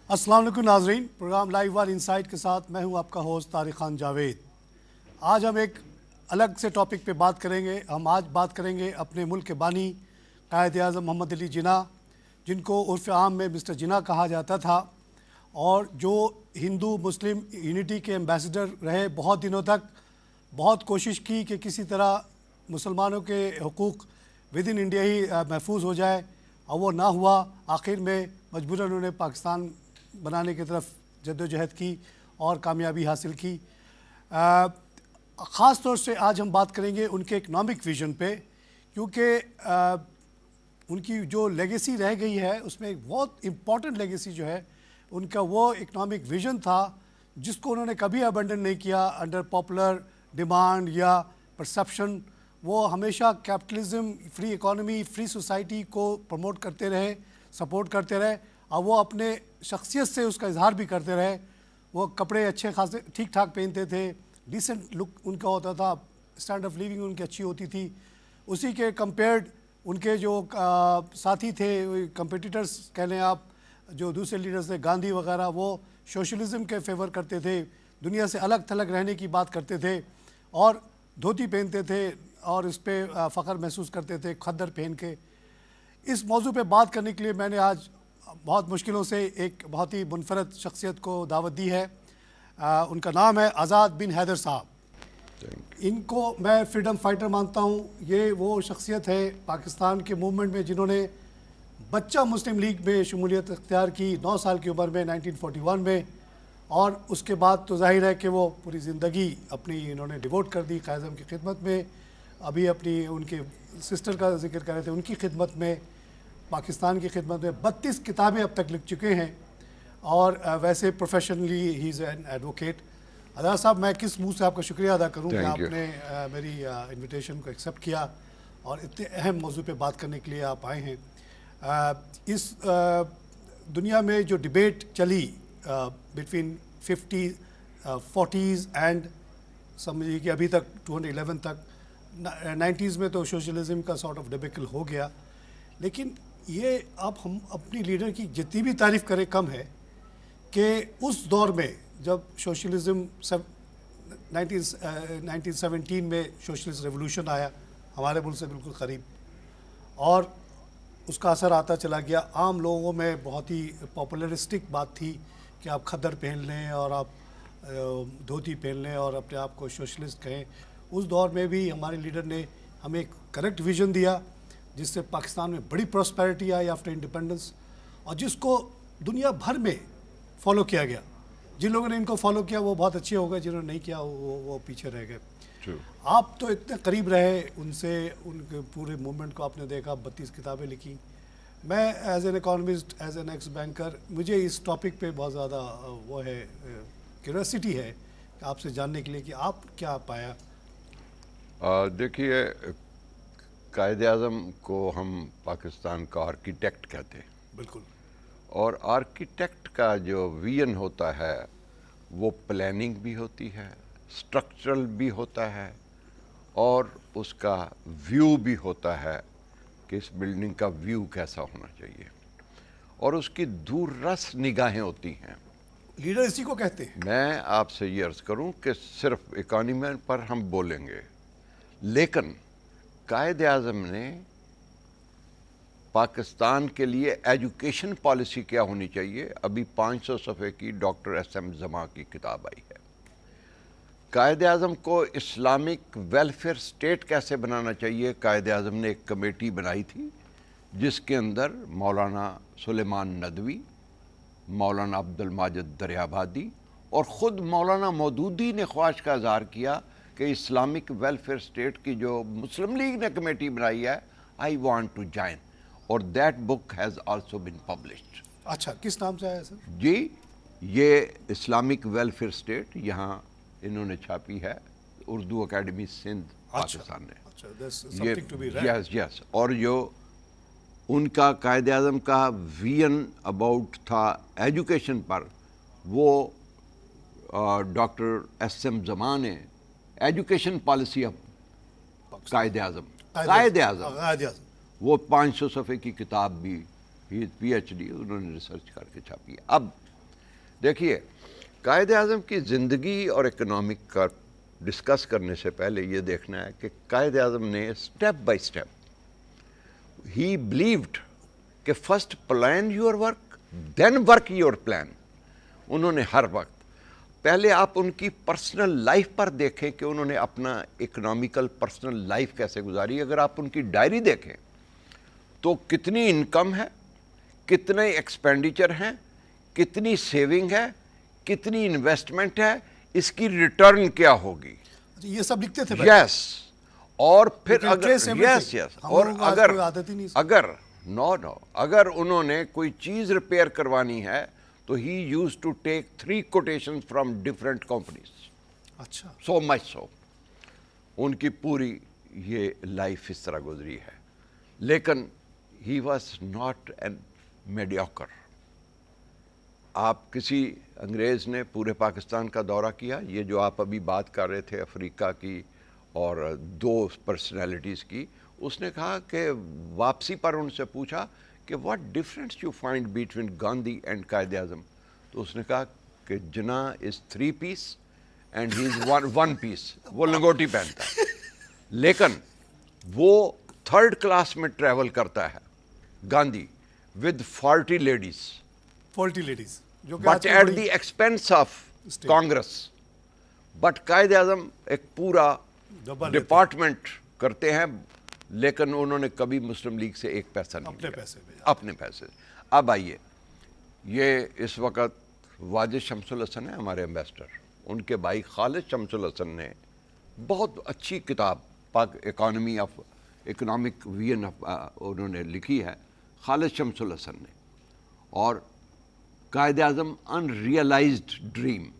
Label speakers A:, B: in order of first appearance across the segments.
A: السلام علیکم ناظرین، پروگرام لائیو وار انسائٹ کے ساتھ میں ہوں آپ کا ہوسٹ طارق خان جاوید۔ آج ہم ایک الگ سے ٹاپک پہ بات کریں گے۔ ہم آج بات کریں گے اپنے ملک کے بانی قائد اعظم محمد علی جناح، جن کو عرف عام میں مسٹر جناح کہا جاتا تھا، اور جو ہندو مسلم یونٹی کے ایمبیسڈر رہے بہت دنوں تک۔ بہت کوشش کی کہ کسی طرح مسلمانوں کے حقوق ود ان انڈیا ہی محفوظ ہو جائے، اور وہ نہ ہوا۔ آخر میں مجبوراً انہوں نے پاکستان بنانے کی طرف جدوجہد کی اور کامیابی حاصل کی۔ خاص طور سے آج ہم بات کریں گے ان کے اکنامک ویژن پہ، کیونکہ ان کی جو لیگیسی رہ گئی ہے اس میں ایک بہت امپورٹنٹ لیگیسی جو ہے ان کا، وہ اکنامک ویژن تھا جس کو انہوں نے کبھی ابنڈن نہیں کیا انڈر پاپولر ڈیمانڈ یا پرسیپشن۔ وہ ہمیشہ capitalism, free economy, free society کو پروموٹ کرتے رہے، سپورٹ کرتے رہے، اور وہ اپنے شخصیت سے اس کا اظہار بھی کرتے رہے۔ وہ کپڑے اچھے خاصے ٹھیک ٹھاک پہنتے تھے، ڈیسنٹ لک ان کا ہوتا تھا، اسٹینڈ آف لیونگ ان کی اچھی ہوتی تھی۔ اسی کے کمپیئرڈ ان کے جو ساتھی تھے، کمپیٹیٹرز کہہ لیں آپ، جو دوسرے لیڈرز تھے، گاندھی وغیرہ، وہ سوشلزم کے فیور کرتے تھے، دنیا سے الگ تھلگ رہنے کی بات کرتے تھے، اور دھوتی پہنتے تھے اور اس پہ فخر محسوس کرتے تھے کھدر پہن کے۔ اس موضوع پہ بات کرنے کے لیے میں نے آج بہت مشکلوں سے ایک بہت ہی منفرد شخصیت کو دعوت دی ہے۔ ان کا نام ہے آزاد بن حیدر صاحب۔ ان کو میں فریڈم فائٹر مانتا ہوں۔ یہ وہ شخصیت ہے پاکستان کے موومنٹ میں جنہوں نے بچہ مسلم لیگ میں شمولیت اختیار کی 9 سال کی عمر میں 1941 میں، اور اس کے بعد تو ظاہر ہے کہ وہ پوری زندگی اپنی انہوں نے ڈیووٹ کر دی قائد اعظم کی خدمت میں۔ ابھی اپنی ان کے سسٹر کا ذکر کر رہے تھے، ان کی خدمت میں، پاکستان کی خدمت میں 32 کتابیں اب تک لکھ چکے ہیں، اور ویسے professionally he is an advocate. Azad صاحب، میں کس منہ سے آپ کا شکریہ ادا کروں کہ آپ نے میری انویٹیشن کو ایکسیپٹ کیا اور اتنے اہم موضوع پہ بات کرنے کے لیے آپ آئے ہیں۔ اس دنیا میں جو ڈیبیٹ چلی بٹوین 40s اینڈ سمجھیے کہ ابھی تک 2011 تک، 90s میں تو سوشلزم کا سارٹ آف ڈیبیکل ہو گیا، لیکن یہ اب ہم اپنی لیڈر کی جتنی بھی تعریف کریں کم ہے کہ اس دور میں جب سوشلزم 1917 میں سوشلسٹ ریولوشن آیا ہمارے ملک سے بالکل قریب، اور اس کا اثر آتا چلا گیا۔ عام لوگوں میں بہت ہی پاپولرسٹک بات تھی کہ آپ کھدر پہن لیں اور آپ دھوتی پہن لیں اور اپنے آپ کو سوشلسٹ کہیں۔ اس دور میں بھی ہمارے لیڈر نے ہمیں ایک کریکٹ ویژن دیا جس سے پاکستان میں بڑی پراسپیرٹی آئی آفٹر انڈیپینڈنس، اور جس کو دنیا بھر میں فالو کیا گیا۔ جن لوگوں نے ان کو فالو کیا وہ بہت اچھے ہو گئے، جنہوں نے نہیں کیا وہ پیچھے رہ گئے۔ آپ تو اتنے قریب رہے ان سے، ان کے پورے موومنٹ کو آپ نے دیکھا، 32 کتابیں لکھی۔ میں as an economist, as an x banker, مجھے اس ٹاپک پہ بہت زیادہ وہ ہے کیوریوسٹی ہے کہ آپ سے جاننے کے لیے کہ آپ کیا پایا۔
B: دیکھیے، قائد اعظم کو ہم پاکستان کا آرکیٹیکٹ کہتے ہیں۔
A: بالکل۔
B: اور آرکیٹیکٹ کا جو ویژن ہوتا ہے وہ پلاننگ بھی ہوتی ہے، سٹرکچرل بھی ہوتا ہے، اور اس کا ویو بھی ہوتا ہے کہ اس بلڈنگ کا ویو کیسا ہونا چاہیے، اور اس کی دور رس نگاہیں ہوتی ہیں۔
A: لیڈر اسی کو کہتے ہیں۔
B: میں آپ سے یہ عرض کروں کہ صرف اکانومی پر ہم بولیں گے، لیکن قائد اعظم نے پاکستان کے لیے ایجوکیشن پالیسی کیا ہونی چاہیے، ابھی 500 صفحے کی ڈاکٹر ایس ایم زماں کی کتاب آئی ہے۔ قائد اعظم کو اسلامک ویلفیئر سٹیٹ کیسے بنانا چاہیے، قائد اعظم نے ایک کمیٹی بنائی تھی جس کے اندر مولانا سلیمان ندوی، مولانا عبد الماجد دریابادی اور خود مولانا مودودی نے خواہش کا اظہار کیا کہ اسلامک ویلفیئر سٹیٹ کی جو مسلم لیگ نے کمیٹی بنائی ہے، آئی وانٹ ٹو جوائن، اور that book has also been published.
A: اچھا، کس نام سے آیا سر؟
B: جی، یہ اسلامک ویلفیئر سٹیٹ یہاں انہوں نے چھاپی ہے، اردو اکیڈمی سندھ پاکستان نے۔ یس، اور جو ان کا قائد اعظم کا ویژن اباؤٹ تھا ایجوکیشن پر، وہ ڈاکٹر ایس ایم زماں نے ایجوکیشن پالیسی آف قائد اعظم، وہ 500 صفحے کی کتاب بھی، پی ایچ ڈی انہوں نے ریسرچ کر کے چھاپی ہے۔ اب دیکھیے قائد اعظم کی زندگی اور اکنامک کا ڈسکس کرنے سے پہلے یہ دیکھنا ہے کہ قائد اعظم نے step by step he believed کہ first plan your work then work your plan. انہوں نے ہر وقت پہلے آپ ان کی پرسنل لائف پر دیکھیں کہ انہوں نے اپنا اکنامیکل پرسنل لائف کیسے گزاری. اگر آپ ان کی ڈائری دیکھیں تو کتنی انکم ہے, کتنے ایکسپینڈیچر ہیں, کتنی سیونگ ہے, کتنی انویسٹمنٹ ہے, اس کی ریٹرن کیا ہوگی,
A: یہ سب لکھتے تھے.
B: یس. اور پھر اگر انہوں نے کوئی چیز ریپیئر کروانی ہے تو he use to take 3 quotation from different companies.
A: اچھا,
B: سو مچ سو ان کی پوری یہ لائف اس طرح گزری ہے. لیکن he was not an mediocre. آپ کسی انگریز نے پورے پاکستان کا دورہ کیا, یہ جو آپ ابھی بات کر رہے تھے افریقہ کی اور 2 پرسنالٹیز کی, اس نے کہا کہ واپسی پر ان سے پوچھا کہ what difference you find between Gandhi and Quaid Azam, تو اس نے کہا کہ جناح از 3 پیس اینڈ ہی از 1 پیس. وہ لنگوٹی پہنتا ہے لیکن وہ 3rd کلاس میں ٹریول کرتا ہے گاندھی ود 40 لیڈیز,
A: 40 لیڈیز, جو کہ
B: but at the expense of Congress. But Quaid Azam ایک پورا ڈپارٹمنٹ کرتے ہیں لیکن انہوں نے کبھی مسلم لیگ سے 1 پیسہ نہیں لیا, اپنے پیسے. اب آئیے, یہ اس وقت واجد شمس الحسن ہیں ہمارے ایمبیسڈر, ان کے بھائی خالد شمس الحسن نے بہت اچھی کتاب اکانومی آف اکنامک ویژن انہوں نے لکھی ہے, خالد شمس الحسن نے. اور Quaid Azam unrealized dream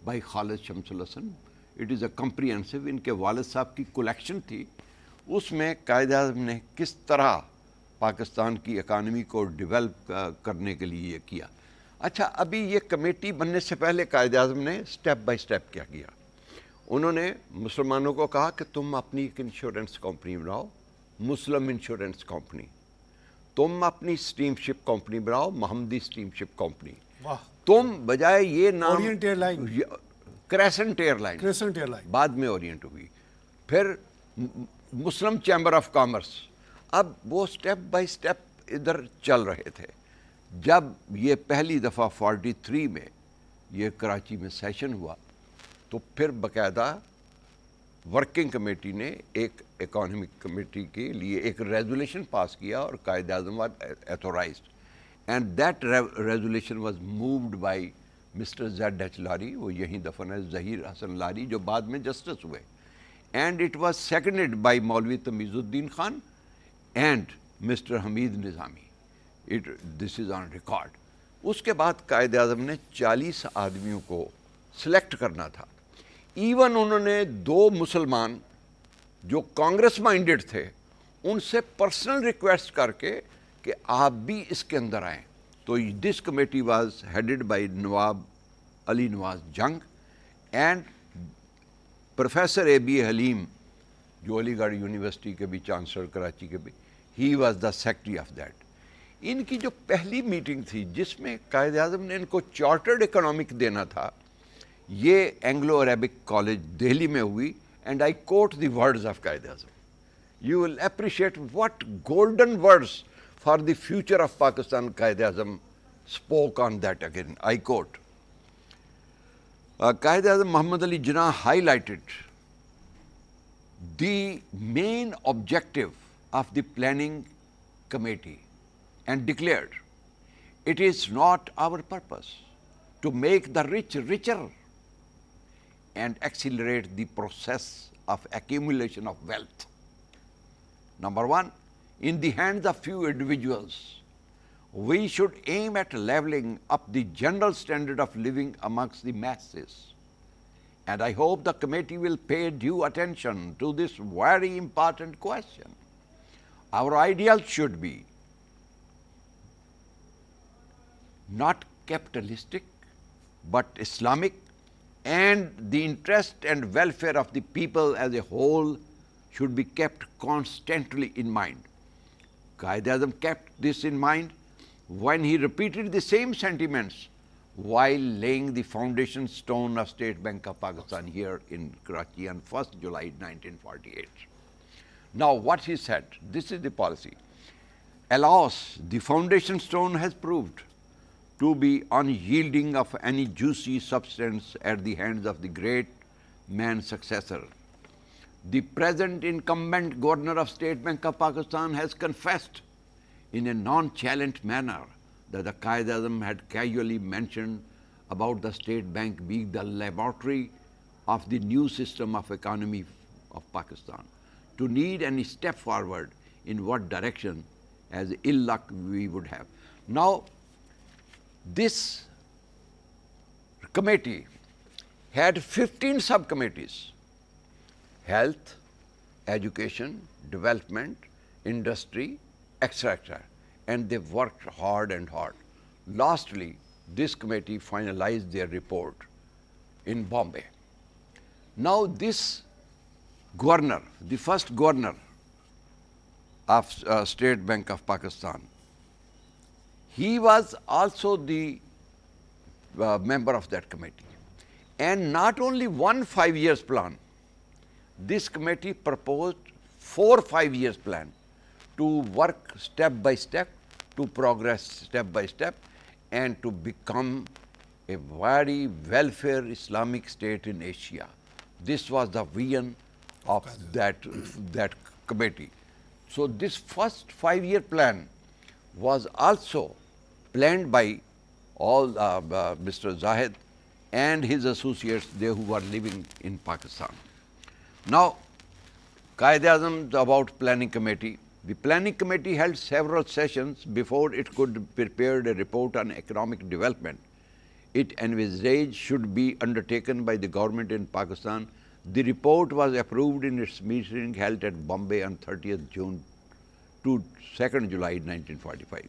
B: by Khalid Shams ul-Hasan, it is a comprehensive. ان کے والد صاحب کی کلیکشن تھی, اس میں قائد اعظم نے کس طرح پاکستان کی اکانومی کو ڈیولپ کرنے کے لیے یہ کیا. اچھا, ابھی یہ کمیٹی بننے سے پہلے قائد اعظم نے اسٹیپ بائی اسٹیپ کیا کیا. انہوں نے مسلمانوں کو کہا کہ تم اپنی ایک انشورنس کمپنی بناؤ, مسلم انشورنس کمپنی. تم اپنی اسٹیم شپ کمپنی بناؤ, محمدی اسٹیم شپ کمپنی. تم بجائے یہ نام کریسنٹ ایئر لائن, بعد میں اورینٹ ہوئی, پھر مسلم چیمبر آف کامرس. اب وہ اسٹیپ بائی اسٹیپ ادھر چل رہے تھے. جب یہ پہلی دفعہ 43 میں یہ کراچی میں سیشن ہوا تو پھر باقاعدہ ورکنگ کمیٹی نے ایک اکانومک کمیٹی کے لیے ایک ریزولیشن پاس کیا اور Quaid Azam was authorized, and that resolution was moved by mister Z H Lari. وہ یہیں دفن ہے, ظہیر حسن لاری, جو بعد میں جسٹس ہوئے. And it was seconded by Maulvi Tamiz uddin Khan and mister Hamid Nizami. This is on record. اس کے بعد قائد اعظم نے 40 آدمیوں کو سلیکٹ کرنا تھا. ایون انہوں نے 2 مسلمان جو کانگریس مائنڈڈ تھے ان سے پرسنل ریکویسٹ کر کے کہ آپ بھی اس کے اندر آئیں. تو دس committee was headed by Nawab Ali Nawaz جنگ اینڈ پروفیسر اے بی حلیم, جو علی گڑھ یونیورسٹی کے بھی چانسلر کراچی کے بھی, he was the secretary of that. ان کی جو پہلی میٹنگ تھی جس میں قائد اعظم نے ان کو چارٹرڈ اکنامک دینا تھا, یہ اینگلو عربک کالج دہلی میں ہوئی. And I quote the words of Quaid Azam. You will appreciate what golden words for the future of Pakistan Qaid Azam spoke on that again. I quote. Qaid Azam Muhammad Ali Jinnah highlighted the main objective of the planning committee and declared, it is not our purpose to make the rich richer and accelerate the process of accumulation of wealth. Number one, in the hands of few individuals, we should aim at leveling up the general standard of living amongst the masses. And I hope the committee will pay due attention to this very important question. Our ideal should be not capitalistic, but Islamic, and the interest and welfare of the people as a whole should be kept constantly in mind. Qaid Azam kept this in mind when he repeated the same sentiments while laying the foundation stone of State Bank of Pakistan here in Karachi on 1st July 1948. Now, what he said, this is the policy. Alas, the foundation stone has proved to be unyielding of any juicy substance at the hands of the great man's successor. The present incumbent governor of State Bank of Pakistan has confessed in a nonchalant manner that the Quaid-e-Azam had casually mentioned about the State Bank being the laboratory of the new system of economy of Pakistan. To need any step forward in what direction as ill luck we would have. Now, this committee had 15 subcommittees: health, education, development, industry, etc. And they worked hard and hard. Lastly, this committee finalized their report in Bombay. Now, this governor, the first governor of State Bank of Pakistan, he was also the member of that committee. And not only one 5 years plan, this committee proposed 4 5 years plan to work step by step, to progress step by step, and to become a very welfare Islamic state in Asia. This was the vision of that committee. So this first 5 year plan was also planned by all Mr. Zahid and his associates, they who were living in Pakistan. Now, Quaid-e-Azam about planning committee. The planning committee held several sessions before it could prepare a report on economic development it envisaged should be undertaken by the government in Pakistan. The report was approved in its meeting held at Bombay on 30th June to 2nd July 1945.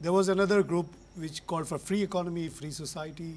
A: there was another group which called for free economy, free society,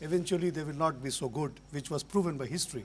A: eventually they will not be so good, which was proven by history.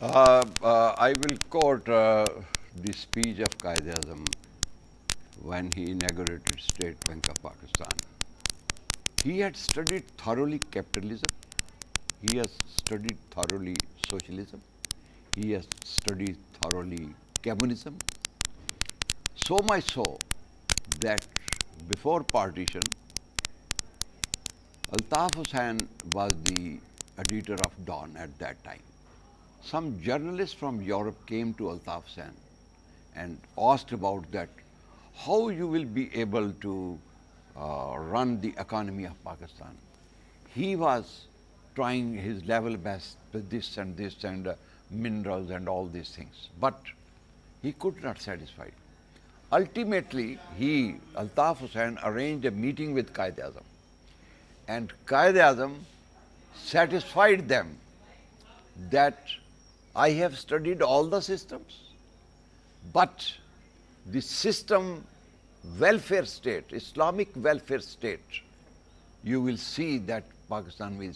B: I will quote the speech of Quaid-e-Azam when he inaugurated State Bank of Pakistan. He had studied thoroughly capitalism, he has studied thoroughly socialism, he has studied thoroughly communism. So much so that before partition, Altaf Hussain was the editor of Dawn at that time. Some journalists from Europe came to Altaf Hussain and asked about that, how you will be able to run the economy of Pakistan. He was trying his level best with this and minerals and all these things, but he could not satisfy. Ultimately, Altaf Hussain arranged a meeting with Quaid-e-Azam, and Quaid-e-Azam satisfied them that I have studied all the systems, but the system welfare state, Islamic welfare state, you will see that Pakistan will.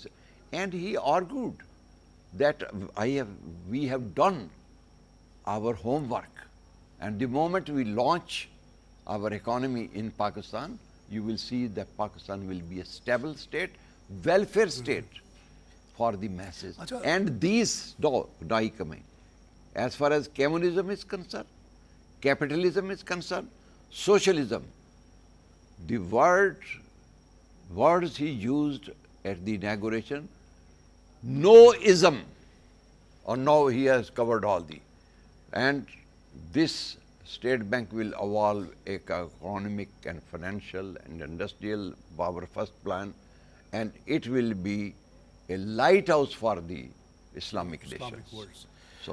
B: And he argued that we have done our homework. And the moment we launch our economy in Pakistan, you will see that Pakistan will be a stable state, welfare state for the masses. And these coming. As far as communism is concerned, capitalism is concerned, socialism, the words he used at the inauguration no ism, or now he has covered all the, and this State Bank will evolve economic and financial and industrial power first plan, and it will be a lighthouse for the Islamic
A: Islamic
B: nations.
A: worlds.
B: So,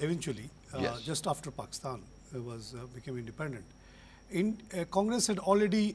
A: eventually
B: Yes.
A: just after Pakistan became independent, in Congress had already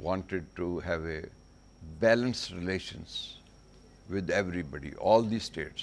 B: wanted to have a balanced relations with everybody, all the states.